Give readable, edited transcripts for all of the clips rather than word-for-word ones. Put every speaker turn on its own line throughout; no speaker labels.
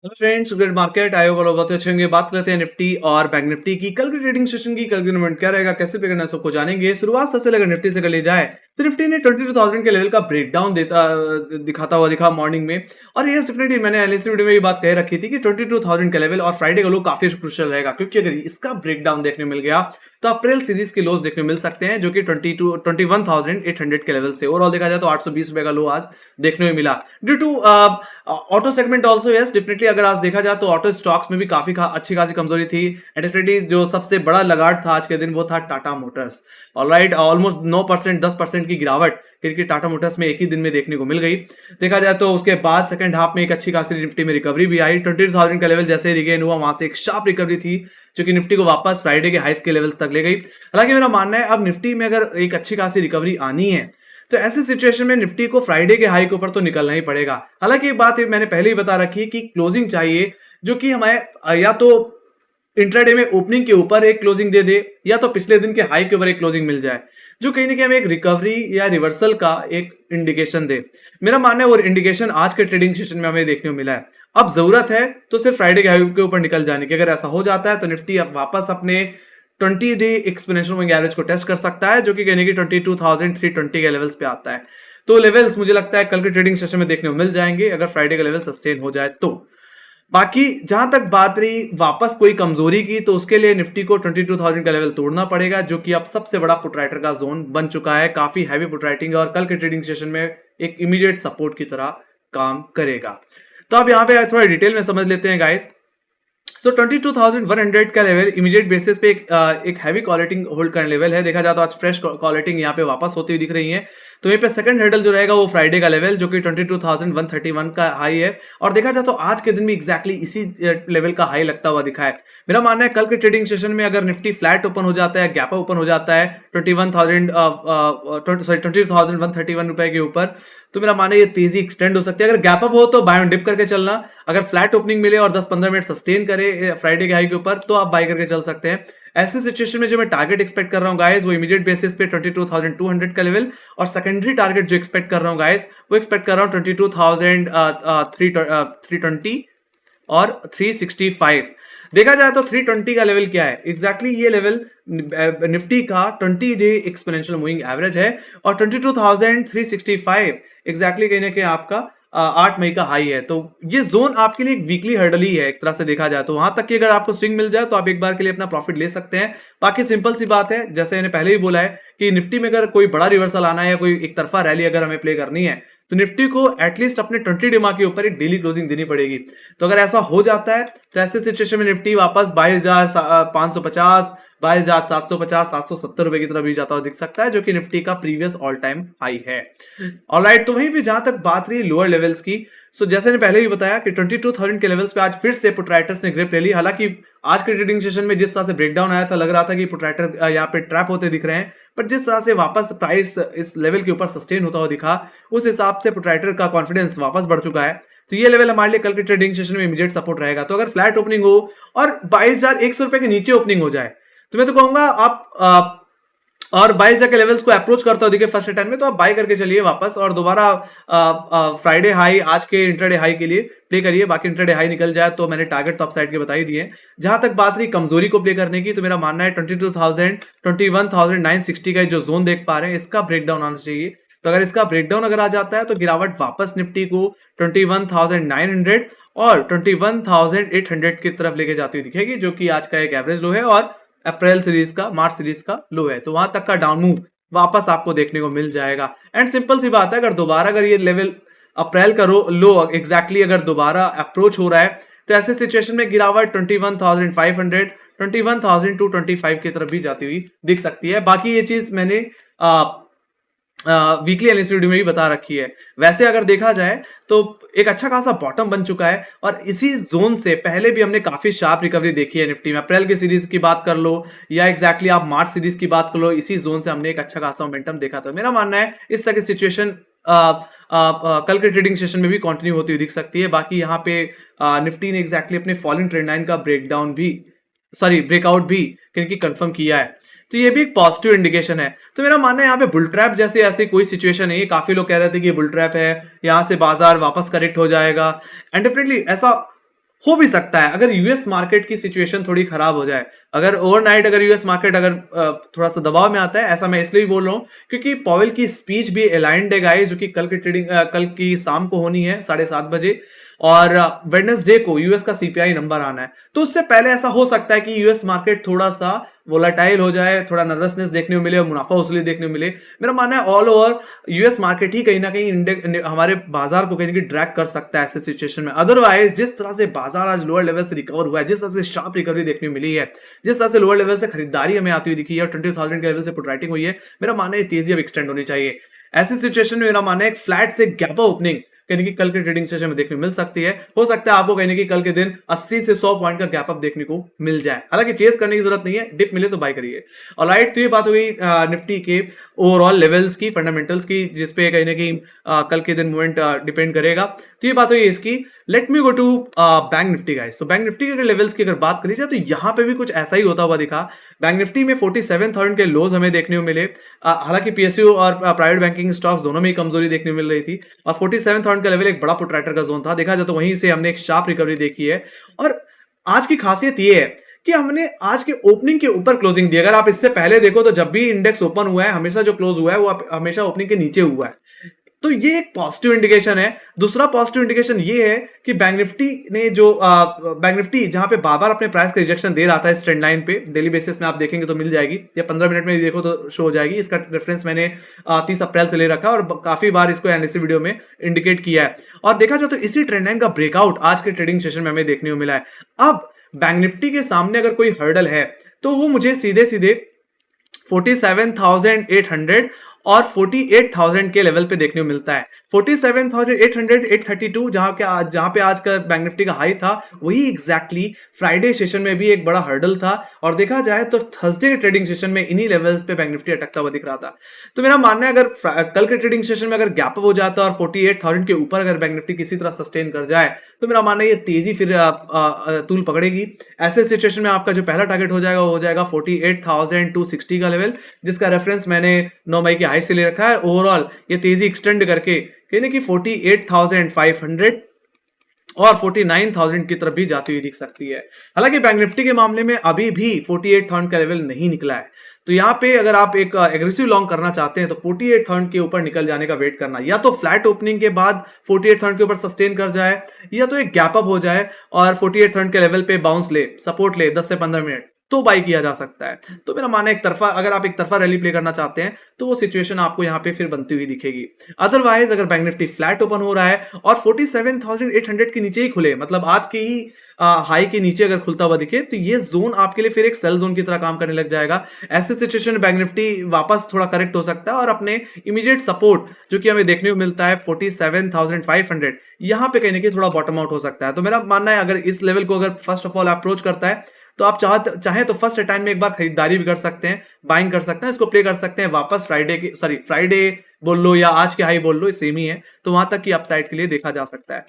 Hello friends, good market आयोग वालों बहुत अच्छे होंगे। बात करते हैं निफ्टी और बैंक निफ्टी की। कल की ट्रेडिंग सेशन की, कल की मूवमेंट क्या रहेगा, कैसे पे करना है, सबको जानेंगे। शुरुआत सबसे अगर निफ्टी से कर ली जाए तो निफ्टी ने 22,000 के लेवल का ब्रेकडाउन दिखाता हुआ दिखा मॉर्निंग में। और ये डेफिनेटली मैंने एनालिसिस वीडियो में ये बात कह रखी थी कि 22,000 का लेवल और फ्राइडे का लो काफी क्रूशियल रहेगा, क्योंकि अगर इसका ब्रेकडाउन देखने मिल गया तो अप्रैल सीरीज के लोज देखने मिल सकते हैं, जो कि 21,800 के लेवल से ओवरऑल देखा जाए तो 820 रुपए का लो आज देखने में मिला due to auto segment also. Yes definitely अगर आज देखा जाए तो ऑटो स्टॉक्स में भी काफी अच्छी खासी कमजोरी थी। एंड डेफिनेटली जो सबसे बड़ा लगाड़ था आज के दिन वो था टाटा मोटर्स। ऑलराइट, ऑलमोस्ट 9% 10% की गिरावट क्योंकि टाटा मोटर्स में एक ही दिन में देखने को मिल गई। देखा जाए तो उसके बाद सेकंड हाफ में एक अच्छी खासी निफ्टी में रिकवरी भी आई। 20,000 का लेवल जैसे रिगेन हुआ, वहां से एक शार्प रिकवरी थी जो कि निफ्टी को वापस फ्राइडे के हाइस के लेवल्स तक ले गई। हालांकि मेरा मानना है अब निफ्टी में अगर एक अच्छी खासी रिकवरी आनी है तो ऐसे सिचुएशन में निफ्टी को फ्राइडे के हाई के ऊपर तो निकलना ही पड़ेगा। हालांकि एक बात मैंने पहले ही बता रखी है कि क्लोजिंग चाहिए जो कि हमारे या तो इंट्राडे में ओपनिंग के ऊपर एक क्लोजिंग दे दे या तो पिछले दिन के हाई के ऊपर एक क्लोजिंग मिल जाए, जो कहीं ना कहीं हमें एक रिकवरी या रिवर्सल का एक इंडिकेशन दे। मेरा मानना है वो इंडिकेशन आज के ट्रेडिंग सेशन में हमें देखने को मिला है। अब जरूरत है तो सिर्फ फ्राइडे के हाई के ऊपर निकल जाने की। अगर ऐसा हो जाता है तो निफ्टी अब वापस अपने 20 डे एक्सपोनेंशियल मूविंग एवरेज को टेस्ट कर सकता है, जो कि कहने की 22,320 के लेवल्स पे आता है। तो लेवल्स मुझे लगता है कल के ट्रेडिंग सेशन में देखने को मिल जाएंगे अगर फ्राइडे का लेवल सस्टेन हो जाए तो। बाकी जहां तक बात रही वापस कोई कमजोरी की, तो उसके लिए निफ्टी को 22,000 का लेवल तोड़ना पड़ेगा, जो कि अब सबसे बड़ा पुटराइटर का जोन बन चुका है। काफी हैवी पुटराइटिंग है और कल के ट्रेडिंग सेशन में एक इमीडिएट सपोर्ट की तरह काम करेगा। तो अब यहाँ पे थोड़ा डिटेल में समझ लेते हैं गाइस। सो 22,100 का लेवल इमीडिएट बेसिस पे एक हैवी कॉलेटिंग होल्ड करने लेवल है। देखा जाए तो आज फ्रेश कॉलेटिंग यहाँ पे वापस होती हुई दिख रही है। तो यहाँ पे सेकंड हेडल जो रहेगा वो फ्राइडे का लेवल, जो कि 22,131 का हाई है। और देखा जाए तो आज के दिन भी एग्जैक्टली इसी लेवल का हाई लगता हुआ दिखा है। मेरा मानना है कल के ट्रेडिंग सेशन में अगर निफ्टी फ्लैट ओपन हो जाता है, गैप ओपन हो जाता है 22,131 रुपए के ऊपर, तो मेरा मानना है ये तेजी एक्सटेंड हो सकती है। अगर गैप अप हो तो बाय ऑन डिप करके चलना, अगर फ्लैट ओपनिंग मिले और 10-15 मिनट सस्टेन करे फ्राइडे के हाई के ऊपर तो आप बाय करके चल सकते हैं। ऐसे सिचुएशन में जो मैं टारगेट एक्सपेक्ट कर रहा हूं गाइस वो इमीडिएट बेसिस पे 22,200 का लेवल, और सेकेंडरी टारगेट जो एक्सपेक्ट कर रहा हूं गाइस वो एक्सपेक्ट कर रहा हूं 22,320 और 365। देखा जाए तो 320 का लेवल क्या है एग्जैक्टली ये लेवल निफ्टी का 20 डे एक्सपोनेंशियल मूविंग एवरेज है, और 22,365 एग्जैक्टली कहीं ना कहीं आपका 8 मई का हाई है। तो ये जोन आपके लिए एक वीकली हर्डल ही है एक तरह से देखा जाए तो। वहां तक कि अगर आपको स्विंग मिल जाए तो आप एक बार के लिए अपना प्रॉफिट ले सकते हैं। बाकी सिंपल सी बात है, जैसे मैंने पहले ही बोला है कि निफ्टी में अगर कोई बड़ा रिवर्सल आना है या कोई एक तरफा रैली अगर हमें प्ले करनी है तो निफ्टी को एटलीस्ट अपने 20 डिमा के ऊपर एक डेली क्लोजिंग देनी पड़ेगी। तो अगर ऐसा हो जाता है तो ऐसे सिचुएशन में निफ्टी वापस 22,550, 22,750, 770 रुपए की तरफ भी जाता हुआ दिख सकता है, जो कि निफ्टी का प्रीवियस ऑल टाइम हाई है। ऑलराइट, तो वहीं पे जहां तक बात रही लोअर लेवल्स की, सो जैसे ने पहले ही बताया कि 22,000 के लेवल्स पे आज फिर से पुटराइटर्स ने ग्रिप ले ली। हालांकि आज के ट्रेडिंग सेशन में जिस तरह से ब्रेकडाउन आया था लग रहा था कि पुटराइटर यहाँ पे ट्रैप होते दिख रहे हैं, बट जिस तरह से वापस प्राइस इस लेवल के ऊपर सस्टेन होता हुआ दिखा उस हिसाब से पुटराइटर का कॉन्फिडेंस वापस बढ़ चुका है। तो ये लेवल हमारे लिए कल के ट्रेडिंग सेशन में इमीडिएट सपोर्ट रहेगा। तो अगर फ्लैट ओपनिंग हो और 22,100 रुपए के नीचे ओपनिंग हो जाए तो मैं तो कहूंगा आप और 22,000 के लेवल्स को अप्रोच करता हो देखिए फर्स्ट अटेम्प्ट में, तो आप बाय करके चलिए वापस और दोबारा फ्राइडे हाई आज के इंट्राडे हाई के लिए प्ले करिए। बाकी इंट्राडे हाई निकल जाए तो मैंने टारगेट तो अपसाइड के बता ही दिए। जहां तक बात रही कमजोरी को प्ले करने की, तो मेरा मानना है 22,000 21,960 का जो जोन देख पा रहे हैं इसका ब्रेकडाउन आना चाहिए। तो अगर इसका ब्रेकडाउन अगर आ जाता है तो गिरावट वापस निफ्टी को 21,900 और 21,800 की तरफ लेके जाती हुई दिखेगी, जो कि आज का एक एवरेज लो है और अप्रैल सीरीज का मार्च सीरीज का लो है। तो वहां तक का डाउन मूव वापस आपको देखने को मिल जाएगा। एंड सिंपल सी बात है, अगर दोबारा अगर ये लेवल अप्रैल का लो एग्जैक्टली अगर दोबारा अप्रोच हो रहा है तो ऐसे सिचुएशन में गिरावट 21,500 21,225 की तरफ भी जाती हुई दिख सकती है। बाकी ये चीज मैंने वीकली एनालिसिस वीडियो में भी बता रखी है। वैसे अगर देखा जाए तो एक अच्छा खासा बॉटम बन चुका है और इसी जोन से पहले भी हमने काफी शार्प रिकवरी देखी है निफ्टी में। अप्रैल की सीरीज की बात कर लो या एग्जैक्टली आप मार्च सीरीज की बात कर लो, इसी जोन से हमने एक अच्छा खासा मोमेंटम देखा था। मेरा मानना है इस तरह की सिचुएशन कल के ट्रेडिंग सेशन में भी कंटिन्यू होती हुई दिख सकती है। बाकी यहाँ पे निफ्टी ने एग्जैक्टली अपने फॉलिंग ट्रेंड लाइन का ब्रेकआउट भी क्योंकि कंफर्म किया है, तो ये भी एक पॉजिटिव इंडिकेशन है। तो मेरा मानना है यहाँ पे बुल ट्रैप जैसे ऐसी कोई सिचुएशन है। काफी लोग कह रहे थे कि ये बुल ट्रैप है, यहाँ से बाजार वापस करेक्ट हो जाएगा, एंड डेफिनेटली ऐसा हो भी सकता है अगर यूएस मार्केट की सिचुएशन थोड़ी खराब हो जाए, अगर ओवरनाइट अगर यूएस मार्केट अगर थोड़ा सा दबाव में आता है, ऐसा मैं इसलिए बोल रहा हूं क्योंकि पॉवेल की स्पीच भी अलाइंड है गाइस, जो कि कल की ट्रेडिंग कल की शाम को होनी है 7:30 बजे, और वेडनेसडे को यूएस का सीपीआई नंबर आना है। तो उससे पहले ऐसा हो सकता है कि यूएस मार्केट थोड़ा सा वोलाटाइल हो जाए, थोड़ा नर्वसनेस देखने को मिले और मुनाफा वसूली देखने को मिले। मेरा मानना है ऑल ओवर यूएस मार्केट ही कहीं ना कहीं हमारे बाजार को कहीं ना कहीं ड्रैग कर सकता है ऐसे सिचुएशन में। अदरवाइज जिस तरह से बाजार आज लोअर लेवल से रिकवर हुआ है, जिस तरह से शार्प रिकवरी देखने को मिली है, जिस तरह से लोअर लेवल से खरीदारी हमें आती हुई दिखी है और 20,000 के लेवल से पुट राइटिंग हुई है, मेरा मानना है तेजी अब एक्सटेंड होनी चाहिए। ऐसी सिचुएशन में मेरा मानना है एक फ्लैट से गैप ओपनिंग कहीं ना कहीं कल के ट्रेडिंग सेशन में देखने को मिल सकती है। हो सकता है आपको कहीं ना कहीं कल के दिन 80 से 100 पॉइंट का गैप अप देखने को मिल जाए। हालांकि चेस करने की जरूरत नहीं है, डिप मिले तो बाय करिए। ऑलराइट, तो ये बात हो गई निफ्टी के ओवरऑल लेवल्स की, फंडामेंटल्स की, जिसपे कहीं ना कहीं कल के दिन मूवमेंट डिपेंड करेगा। तो ये बात हुई इसकी। Let me go to bank nifty guys. तो बैंक निफ्टी के अगर लेवल्स की अगर बात करी जाए तो यहां पे भी कुछ ऐसा ही होता हुआ दिखा। बैंक निफ्टी में 47,000 के लोज हमें देखने को मिले। हालांकि पीएसयू और प्राइवेट बैंकिंग स्टॉक्स दोनों में ही कमजोरी देखने को मिल रही थी, और 47,000 का लेवल एक बड़ा पुट राइटर का जोन था। देखा जाए तो वहीं से हमने एक शार्प रिकवरी देखी है। और आज की खासियत ये है कि हमने आज के ओपनिंग के ऊपर क्लोजिंग दी। अगर आप इससे पहले देखो तो जब भी इंडेक्स ओपन हुआ है, हमेशा जो क्लोज हुआ है वो हमेशा ओपनिंग के नीचे हुआ है। तो ये एक पॉजिटिव इंडिकेशन है। दूसरा पॉजिटिव इंडिकेशन ये है कि बैंक निफ्टी ने जो बैंक निफ्टी जहां पे बार बार अपने प्राइस का रिजेक्शन दे रहा था, इस ट्रेंड लाइन पे डेली बेसिस में आप देखेंगे तो मिल जाएगी, या 15 मिनट में देखो तो शो हो जाएगी। इसका रेफरेंस मैंने 30 अप्रैल से ले रखा है और काफी बार इसको एनालिसिस वीडियो में इंडिकेट किया है। और देखा जाए तो इसी ट्रेंड लाइन का ब्रेकआउट आज के ट्रेडिंग सेशन में हमें देखने को मिला है। अब बैंक निफ्टी के सामने अगर कोई हर्डल है तो वो मुझे सीधे सीधे 47,800 और 48,000 के लेवल पे देखने को मिलता है। 47,800 832 जहां पे आज का बैंक निफ्टी का हाई था, वही एग्जैक्टली फ्राइडे सेशन में भी एक बड़ा हर्डल था। और देखा जाए तो थर्सडे के ट्रेडिंग सेशन में इन्हीं लेवल्स पे बैंक निफ्टी अटकता हुआ दिख रहा था। तो मेरा मानना है अगर कल के ट्रेडिंग सेशन में अगर गैप अप हो जाता और 48,000 के ऊपर अगर बैंक निफ्टी किसी तरह सस्टेन कर जाए तो मेरा मानना है ये तेजी फिर तूल पकड़ेगी। ऐसे सिचुएशन में आपका जो पहला टारगेट हो जाएगा वो हो जाएगा 48,260 का लेवल, जिसका रेफरेंस मैंने 9 मई के हाई से ले रखा है। ओवरऑल ये तेजी एक्सटेंड करके यानी कि 48,500 और 49,000 की तरफ भी जाती हुई दिख सकती है। हालांकि बैंक निफ्टी के मामले में अभी भी 48,000 का लेवल नहीं निकला है। तो यहाँ पे अगर आप एक एग्रेसिव लॉन्ग करना चाहते हैं तो 48,000 के ऊपर निकल जाने का वेट करना, या तो फ्लैट ओपनिंग के बाद 48,000 के ऊपर सस्टेन कर जाए, या तो एक गैप अप हो जाए और 48,000 के लेवल पे बाउंस ले, सपोर्ट ले 10 से 15 मिनट, तो बाई किया जा सकता है। तो मेरा मानना है एक तरफा, अगर आप एक तरफा रैली प्ले करना चाहते हैं तो वो सिचुएशन आपको यहाँ पे फिर बनती हुई दिखेगी। अदरवाइज अगर बैंक निफ्टी फ्लैट ओपन हो रहा है और 47,800 के नीचे ही खुले, मतलब आज के ही हाई के नीचे अगर खुलता हुआ दिखे, तो ये जोन आपके लिए फिर एक सेल जोन की तरह काम करने लग जाएगा। ऐसे सिचुएशन में बैंक निफ्टी वापस थोड़ा करेक्ट हो सकता है और अपने इमीडिएट सपोर्ट जो कि हमें देखने को मिलता है 47,500, यहां पे कहीं ना कहीं थोड़ा बॉटम आउट हो सकता है। तो मेरा मानना है अगर इस लेवल को अगर फर्स्ट ऑफ ऑल अप्रोच करता है तो आप चाहे तो फर्स्ट टाइम में एक बार खरीदारी भी कर सकते हैं, बाइंग कर सकते हैं, इसको प्ले कर सकते हैं वापस फ्राइडे बोल लो या आज के हाई बोल लो, सेम ही है, तो वहां तक की अपसाइड के लिए देखा जा सकता है।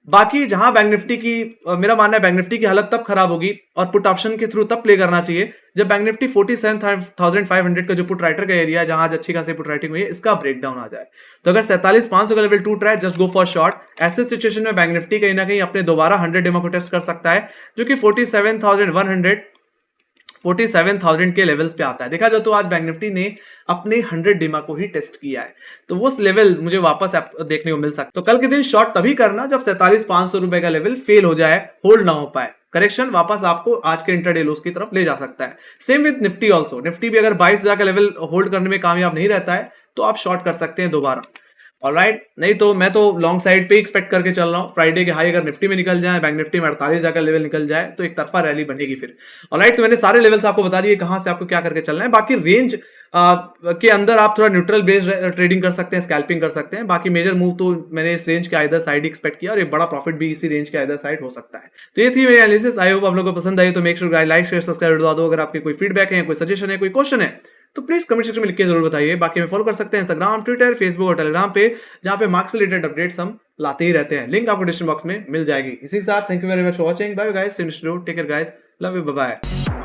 बाकी जहां बैंक निफ्टी की मेरा मानना है बैंक निफ्टी की हालत तब खराब होगी और पुट ऑप्शन के थ्रू तब प्ले करना चाहिए जब बैंक निफ्टी 47,500 का जो पुट राइटर का एरिया है, जहां आज अच्छी खासी पुट राइटिंग हुई है, इसका ब्रेकडाउन आ जाए। तो अगर 47,500 का लेवल टूट रहा है, जस्ट गो फॉर शॉर्ट। ऐसे सिचुएशन में बैंक निफ्टी कहीं ना कहीं अपने दोबारा 100 डेमो को टेस्ट कर सकता है, जो कि 47,000 के लेवल्स पे आता है। देखा जाए तो आज बैंक निफ्टी ने अपने 100 डेमा को ही टेस्ट किया है, तो वो लेवल मुझे वापस देखने को मिल सकता है। तो कल के दिन शॉर्ट तभी करना जब 47,500 रुपए का लेवल फेल हो जाए, होल्ड ना हो पाए, करेक्शन वापस आपको आज के इंटरडे लोस की तरफ ले जा सकता है। Same with Nifty also, Nifty भी अगर 22,000 का लेवल होल्ड करने में कामयाब नहीं रहता है तो आप शॉर्ट कर सकते हैं दोबारा। ऑलराइट, नहीं तो मैं तो लॉन्ग साइड पे एक्सपेक्ट करके चल रहा हूँ। फ्राइडे के हाई अगर निफ्टी में निकल जाए, बैंक निफ्टी में 48,000 का लेवल निकल जाए, तो एक तरफा रैली बनेगी फिर। ऑलराइट, तो मैंने सारे लेवल्स आपको बता दिए कहां से आपको क्या करके चलना है। बाकी रेंज के अंदर आप थोड़ा न्यूट्रल बेस्ड ट्रेडिंग कर सकते हैं, स्कैल्पिंग कर सकते हैं। बाकी मेजर मूव तो मैंने इस रेंज के आइदर साइड एक्सपेक्ट किया और एक बड़ा प्रॉफिट भी इसी रेंज के आइदर साइड हो सकता है। तो ये थी मेरी एनालिसिस। आई होप आप लोगों को पसंद आई, तो make sure like share subscribe दबा दो। अगर आपके कोई फीडबैक है, कोई सजेशन है, कोई क्वेश्चन है, तो प्लीज कमेंट सेक्शन में लिख के जरूर बताइए। बाकी में फॉलो कर सकते हैं इंस्टाग्राम, ट्विटर, फेसबुक और टेलीग्राम पे, जहां पे मार्क्स रिलेटेड अपडेट्स हम लाते ही रहते हैं। लिंक आपको डिस्क्रिप्शन बॉक्स में मिल जाएगी। इसी के साथ thank you very much for watching. Bye guys, take care guys, love you, bye bye.